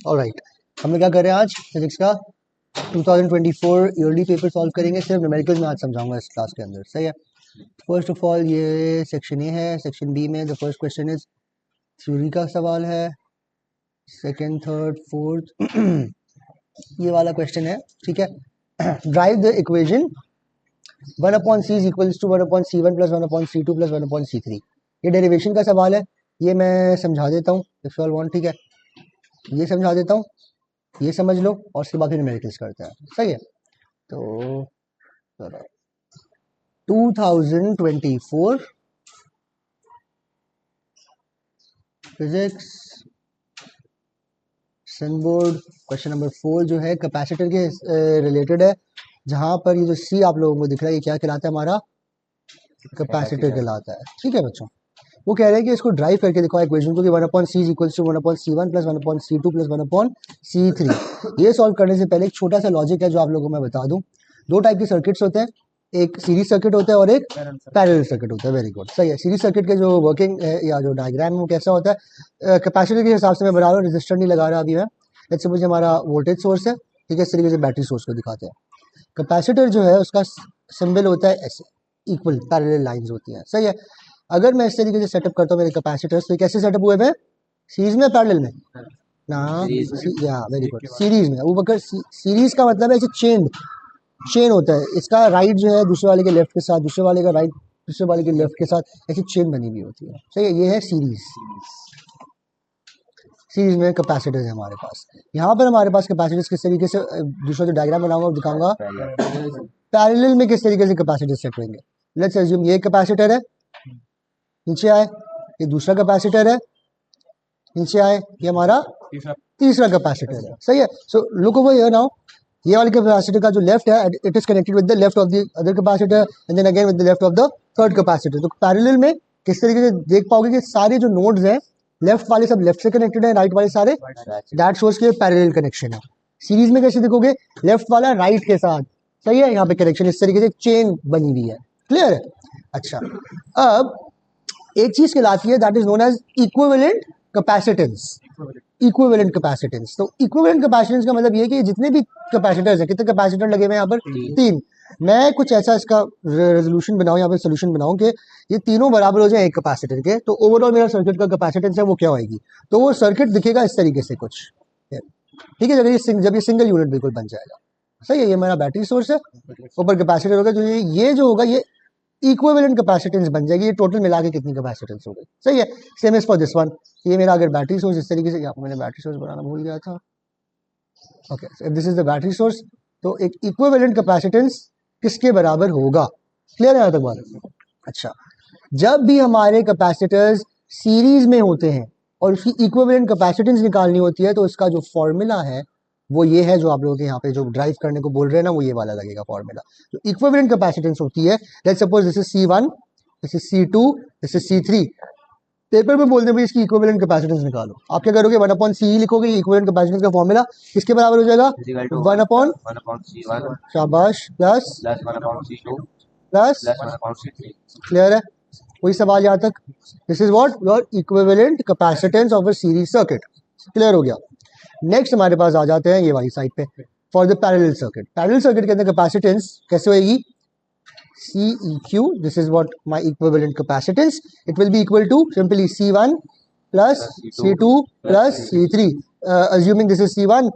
Alright, हम क्या कर रहे हैं आज फिजिक्स का 2024 ईयरली पेपर सॉल्व करेंगे। सिर्फ न्यूमेरिकल्स में आज समझाऊंगा इस क्लास के अंदर, सही है। फर्स्ट ऑफ ऑल ये सेक्शन ए है। सेक्शन बी में the first question is theory का सवाल है। सेकंड, थर्ड, फोर्थ ये वाला क्वेश्चन है, ठीक है। Derive the equation 1/c is equals to 1/c1 plus 1/c2 plus 1/c3। ये डेरिवेशन का सवाल है, ये मैं समझा देता हूँ इफ यू ऑल वांट, ठीक है। ये समझा देता हूँ, ये समझ लो और उसके बाद फिर न्यूमेरिकल्स करते हैं, सही है। तो 2024 फिजिक्स सन बोर्ड क्वेश्चन नंबर 4 जो है कैपेसिटर के रिलेटेड है, जहां पर ये जो सी आप लोगों को दिख रहा है ये क्या कहलाता है, हमारा कैपेसिटर कहलाता है, ठीक है बच्चों। वो कह रहे हैं कि इसको ड्राइव करके दिखाओ इक्वेशन को कि 1/c is equals to 1/c1 plus 1/c2 plus 1/c3। ये सॉल्व करने से पहले एक छोटा सा लॉजिक है जो आप लोगों को मैं बता दूं। दो टाइप के सर्किट्स होते हैं, एक सीरीज सर्किट होता है और एक पैरेलल सर्किट होता है। वेरी गुड, सही है। सीरीज सर्किट के जो वर्किंग या जो डायग्राम है वो कैसा होता है, कैपेसिटर के हिसाब से मैं बना रहा हूँ, रजिस्टर नहीं लगा रहा अभी मैं। जैसे मुझे हमारा वोल्टेज सोर्स है, ठीक है, इस तरीके से बैटरी सोर्स को दिखाते हैं। कैपेसिटर जो है उसका सिंबल होता है ऐसे, इक्वल पैरेलल लाइंस होती हैं, सही है। अगर मैं इस तरीके से सेटअप करता हूँ मेरे कैपेसिटर्स, तो कैसे सेटअप हुए हैं, सीरीज में पैरेलल में ना, या वेरी गुड, सीरीज में। वो अगर सीरीज का मतलब है चेन होता है, इसका राइट जो है दूसरे वाले के लेफ्ट के साथ, दूसरे वाले का राइट दूसरे वाले के लेफ्ट के साथ, ऐसी चेन बनी हुई होती है, सही है। ये है सीरीज। सीरीज में कैपेसिटर्स है हमारे पास। यहाँ पर हमारे पास कैपेसिटर्स किस तरीके से, दूसरा जो डायग्राम बनाऊंगा दिखाऊंगा पैरेलल में किस तरीके से कैपेसिटर्स सेट होंगे। लेट्स अज्यूम ये कैपेसिटर है, नीचे आए ये दूसरा कैपेसिटर है, नीचे आए ये हमारा तीसरा कैपेसिटर है, सही है। So look over here now, ये वाले कैपेसिटर का जो लेफ्ट है it is connected with the left of the other capacitor and then again with the left of the third capacitor. तो पैरेलल में किस तरीके से देख पाओगे कि सारे जो नोड्स हैं लेफ्ट वाले सब लेफ्ट से कनेक्टेड है, राइट वाले सारे दैट शोज के पैरेलल कनेक्शन है। सीरीज में कैसे देखोगे, लेफ्ट वाला राइट के साथ, सही है। यहाँ पे कनेक्शन इस तरीके से चेन बनी हुई है, क्लियर है। अच्छा, अब एक चीज कहलाती है that is known as equivalent capacitance. Equivalent capacitance, तो इक्विवेलेंट कैपेसिटेंस का मतलब ये है कि जितने भी कैपेसिटर्स हैं, कितने कैपेसिटर लगे हुए हैं यहाँ पर, 3। मैं कुछ ऐसा इसका रेजोल्यूशन बनाऊं, यहाँ पर सोल्यूशन बनाऊं कि ये तीनों बराबर हो जाए एक कैपेसिटर के, तो ओवरऑल मेरा सर्किट का कैपेसिटेंस है वो क्या होगी, तो वो सर्किट दिखेगा इस तरीके से कुछ, ठीक है। जब ये सिंगल यूनिट बिल्कुल बन जाएगा, सही है। ये मेरा बैटरी सोर्स है, ऊपर कैपेसिटर होगा, तो ये जो होगा ये इक्विवेलेंट कैपेसिटेंस बन जाएगी। ये टोटल मिला के कितनी कैपेसिटेंस हो गई, सही है। Same is for this one. ये मेरा अगर बैटरी सोर्स इस तरीके से, यहाँ मैंने बैटरी सोर्स बनाना भूल गया था, okay, if this is the battery source, तो एक इक्विवेलेंट कैपेसिटेंस किसके बराबर होगा, क्लियर है यहाँ तक बात। अच्छा, जब भी हमारे कैपेसिटर्स सीरीज में होते हैं और उसकी इक्विवेलेंट कैपेसिटेंस निकालनी होती है, तो इसका जो फॉर्मूला है वो ये है, जो आप लोगों के यहाँ पे जो ड्राइव करने को बोल रहे हैं ना, वो ये वाला लगेगा फॉर्मूला। जो इक्विवेलेंट कैपेसिटेंस होती है, let's suppose this is C1, this is C2, this is C3। Paper में बोलते हैं इसकी इक्विवेलेंट कैपेसिटेंस निकालो, आप क्या करोगे, 1/C लिखोगे। इक्विवेलेंट कैपेसिटेंस का फॉर्मूला किसके बराबर हो जाएगा, 1/C1 शाबाश प्लस 1/C2 क्लियर है। कोई सवाल यहाँ तक, this is what your equivalent capacitance of a series circuit, clear हो गया। नेक्स्ट हमारे पास आ जाते हैं ये वाली साइड पे, for the parallel circuit. Parallel circuit के अंदर कैपेसिटेंस कैसे होगी, CEQ, this is what my equivalent capacitance, it will be equal to simply C1 plus C2 plus C3, assuming this is C1,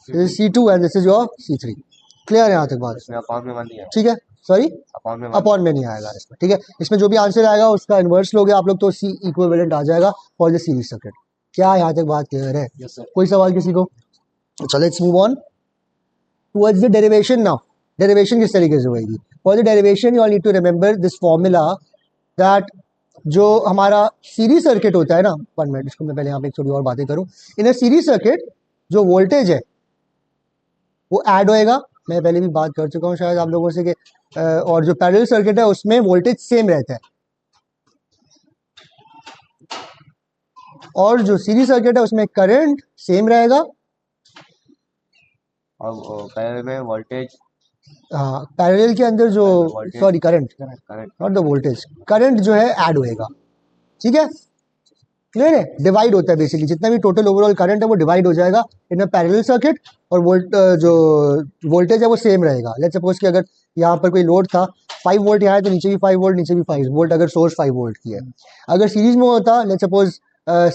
this is C2 and this is your C3, clear है यहाँ तक बात, ठीक है। Sorry, upon में नहीं आएगा इसमें, ठीक है। इसमें जो भी आंसर आएगा उसका इन्वर्स लोगे आप लोग, तो C इक्विवेलेंट आ जाएगा फॉर द सीरीज सर्किट। क्या यहाँ तक बात क्लियर है? कोई सवाल किसी को? चलो let's move on towards the derivation now. Derivation किस तरीके से होगी, for the derivation you all need to remember this formula that जो हमारा सीरीज सर्किट होता है ना, 1 मिनट, इसको मैं पहले यहाँ पे थोड़ी और बातें करूँ। इन अ सीरीज सर्किट जो वोल्टेज है वो ऐड होएगा, मैं पहले भी बात कर चुका हूँ शायद आप लोगों से कि और जो पैरेलल सर्किट है उसमें वोल्टेज सेम रहता है, और जो सीरीज सर्किट है उसमें करंट सेम रहेगा और पैरेलल में वोल्टेज, हाँ, पैरेलल के अंदर जो, sorry current, not the voltage, current जो है ऐड होएगा, ठीक है। क्लियर है, डिवाइड होता है बेसिकली, जितना भी टोटल ओवरऑल करंट है वो डिवाइड हो जाएगा इन अ पैरेलल सर्किट, और जो वोल्टेज है वो सेम रहेगा। लेट्स सपोज कि अगर यहाँ पर कोई लोड था 5 वोल्ट यहाँ है तो नीचे भी 5 वोल्ट, नीचे भी 5 वोल्ट, अगर सोर्स 5 वोल्ट की है। अगर सीरीज में होता, लेट्स सपोज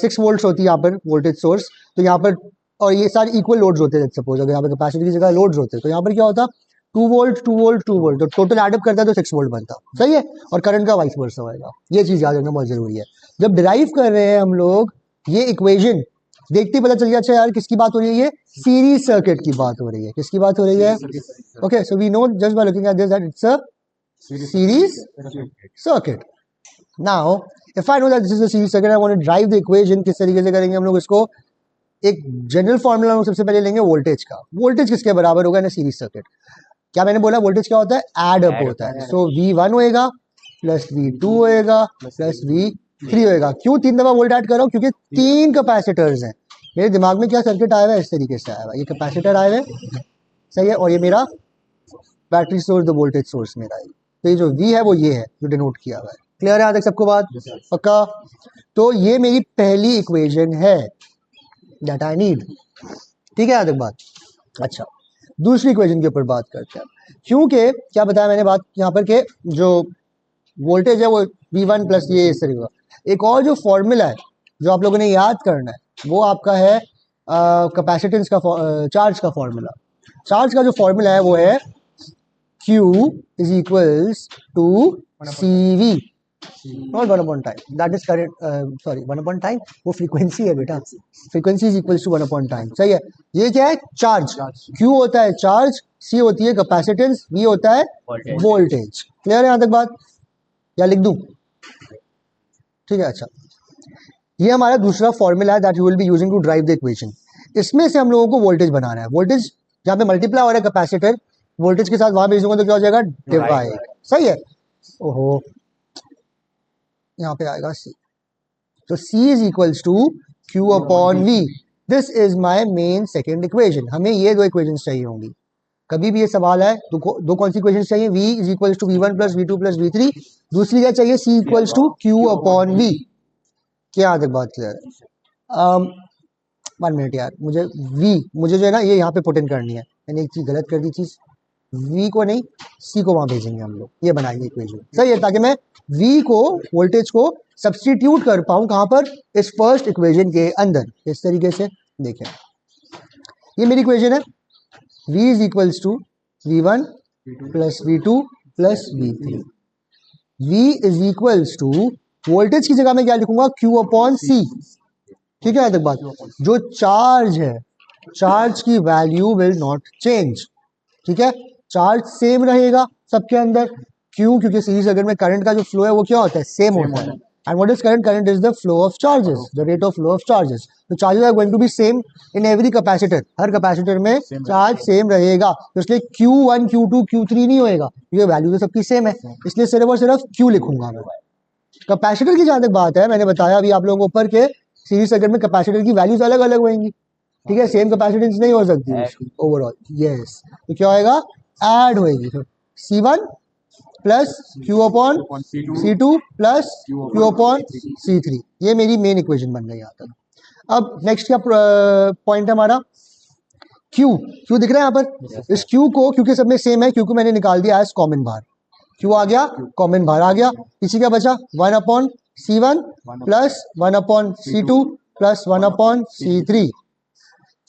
6 वोल्ट होती है यहाँ पर वोल्टेज सोर्स, तो यहाँ पर, और ये सारे इक्वल लोड्स होते हैं, लेट्स सपोज अगर यहाँ पर कैपेसिटी की जगह लोड्स होते हैं तो यहाँ पर क्या होता 2 वोल्ट 2 वोल्ट 2 वोल्ट, तो टोटल एडअप करता है तो 6 वोल्ट बनता, सही है, और करंट का वाइस वर्सा होएगा। ये चीज याद रखना बहुत जरूरी है जब डिराइव कर रहे हैं हम लोग ये इक्वेशन, देखते ही पता चल गया अच्छा यार किसकी बात हो रही है, ये सीरीज सर्किट की बात हो रही है। किसकी बात हो रही है? Okay, so we know just by looking at this that it's a series circuit. Now if I know that this is a series circuit, I want to derive the equation, किस तरीके से करेंगे हम लोग इसको? एक जनरल फॉर्मूला हम सबसे पहले लेंगे वोल्टेज का। वोल्टेज किसके बराबर होगा इन सीरीज सर्किट? क्या मैंने बोला, वोल्टेज क्या होता है? एड अप होता है। सो V1 होएगा प्लस V2 होएगा प्लस V3 होएगा। क्यों 3 दफा वोल्ट ऐड कर रहा हूं? क्योंकि 3 कैपेसिटर्स हैं। मेरे दिमाग में क्या सर्किट आया हुआ है, इस तरीके से आया हुआ है, ये कैपेसिटर आए हुए हैं, सही है, और ये मेरा battery source, the voltage source मेरा है। तो ये जो V है वो ये है जो डिनोट किया हुआ है। क्लियर है आज तक सबको बात? पक्का? तो ये मेरी पहली इक्वेशन है दैट आई नीड, ठीक है आज तक बात? अच्छा, दूसरी इक्वेशन के ऊपर बात करते हैं, क्योंकि क्या बताया मैंने बात यहाँ पर के जो वोल्टेज है वो V1 प्लस ये इस तरीके का। एक और जो फॉर्मूला है जो आप लोगों ने याद करना है वो आपका है कैपेसिटेंस का, चार्ज का फॉर्मूला। चार्ज का जो फॉर्मूला है वो है Q is equals to CV, not 1 upon time, that is correct, sorry 1 upon time वो फ्रीक्वेंसी है बेटा, frequency is equals to 1 upon time, सही है। ये क्या है? चार्ज। Q होता है चार्ज, C होती है कैपेसिटेंस, V होता है वोल्टेज। क्लियर है यहाँ तक बात? या लिख दूं? ठीक है, अच्छा, ये हमारा दूसरा फॉर्मूला है that you will be using to derive the equation. इसमें से हम लोगों को वोल्टेज बनाना है। वोल्टेज जहाँ पे मल्टीप्लाई हो रहा है कैपेसिटर वोल्टेज के साथ, वहां भेजूंगा तो क्या हो जाएगा? डिवाइड, सही है। ओहो, यहाँ पे आएगा C, तो C is equals to Q upon V। This is my main second equation. हमें ये दो इक्वेशन चाहिए होंगी। कभी भी ये सवाल है दो कौन सी इक्वेशन चाहिए? V is equals to V1 plus V2 plus V3। दूसरी क्या चाहिए? C equals to Q upon V। क्या आज तक बात क्लियर है? 1 मिनट यार, मुझे जो है ना ये यहाँ पे पुट इन करनी है। मैंने एक चीज गलत कर दी, चीज V को नहीं C को वहां भेजेंगे हम लोग, ये बनाएंगे इक्वेशन, सही है, ताकि मैं V को, वोल्टेज को सब्स्टिट्यूट कर पाऊं कहां पर? इस फर्स्ट इक्वेशन के अंदर। इस तरीके से देखें, ये मेरी इक्वेशन है, V is equals to V1 plus V2 plus V3। V is equals to, voltage की जगह में क्या लिखूंगा? Q अपॉन C, ठीक है तक बात? जो चार्ज है, चार्ज की वैल्यू विल नॉट चेंज, ठीक है, चार्ज सेम रहेगा सबके अंदर। क्यों? क्योंकि सीरीज सर्किट में करंट का जो फ्लो है वो क्या होता है? सेम होता है। And what is current? Current is the flow of charges, the rate of flow of charges. तो charges are going to be same in every capacitor, हर कैपेसिटर में चार्ज सेम रहेगा। तो इसलिए Q1 Q2 Q3 नहीं होएगा, ये value तो सबकी सेम है, इसलिए सिर्फ और सिर्फ Q लिखूंगा मैं। कैपेसिटर की जहां तक बात है, मैंने बताया अभी आप लोगों को ऊपर के सीरीज सर्किट में कैपेसिटर की वैल्यूज अलग अलग होंगी, ठीक है, सेम कैपेसिटेंस नहीं हो सकती ओवरऑल। यस, तो क्या होएगा? ऐड होएगी। तो C1 plus Q upon C2 plus Q upon C3, ये मेरी मेन इक्वेशन बन गई यहाँ तक। अब नेक्स्ट क्या पॉइंट है हमारा? Q दिख रहा है यहाँ पर? इस Q को, क्योंकि सब में सेम है, Q को मैंने निकाल दिया एज कॉमन बाहर। Q आ गया, कॉमन बाहर आ गया, पीछे क्या बचा? 1 upon C1 plus 1 upon C2 plus 1 upon C3।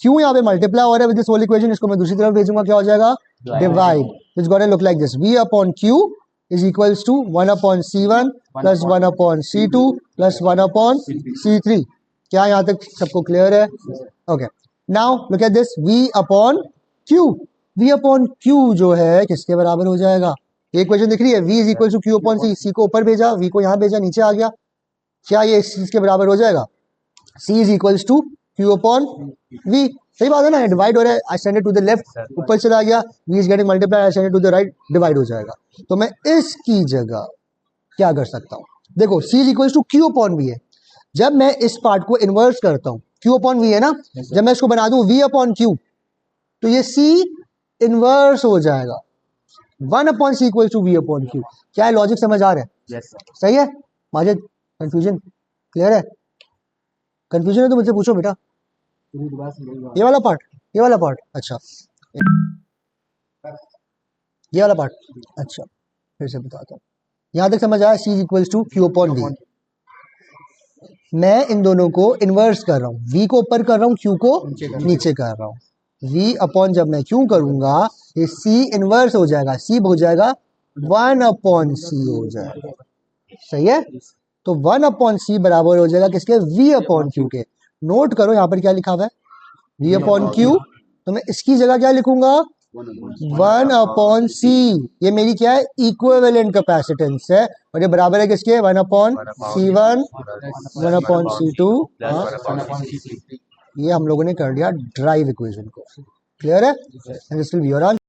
क्यों यहाँ पे मल्टीप्लाई हो रहा है विद दिस होल इक्वेशन, इसको मैं दूसरी तरफ भेजूंगा, क्या हो जाएगा? Divide. It's gonna look like this, V upon Q is equals to 1 upon C1 plus 1 upon C2 plus 1 upon C3। क्या यहाँ तक सबको क्लियर है? Okay, now look at this, V upon Q। V upon Q जो है किसके बराबर हो जाएगा? ये इक्वेशन दिख रही है, V is equal to Q upon C। C को ऊपर भेजा, V को यहाँ भेजा, नीचे आ गया। क्या ये इस चीज के बराबर हो जाएगा? C is equals to Q upon V। सही बात है ना? डिवाइड हो रहा है, I send it to the left, ऊपर चला गया, V is getting multiply, I send it to the right, divide हो जाएगा। तो मैं इसकी जगह क्या कर सकता हूँ? देखो, C is equals to Q upon V है। जब मैं इस पार्ट को इन्वर्स करता हूँ, Q अपॉन V है ना, जब मैं इसको बना दूं V अपॉन Q, तो ये C इन्वर्स हो जाएगा, 1 upon C equals to V upon Q। क्या है? लॉजिक समझ आ रहा है? Yes, sir. सही है? माजिद, कंफ्यूजन क्लियर है? कंफ्यूजन है तो मुझसे पूछो बेटा। ये वाला पार्ट अच्छा, ये वाला पार्ट अच्छा, फिर से बताता हूँ। यहाँ तक समझ आया, C equals to Q upon V। मैं इन दोनों को इन्वर्स कर रहा हूँ, V को ऊपर कर रहा हूँ, Q को नीचे कर रहा हूँ। V अपॉन जब मैं Q करूंगा ये C इन्वर्स हो जाएगा, C हो जाएगा 1 अपॉन C हो जाएगा, सही है। तो 1 अपॉन C बराबर हो जाएगा किसके, V अपॉन Q के। नोट करो यहाँ पर क्या लिखा हुआ है, V अपॉन Q, तो मैं इसकी जगह क्या लिखूंगा, 1 अपॉन C। ये मेरी क्या है, इक्विवेलेंट कैपेसिटेंस है, और ये बराबर है किसके, 1 अपॉन C1 1 अपॉन C2। ये हम लोगों ने कर लिया ड्राइव इक्वेशन को, क्लियर है। And this will be your answer.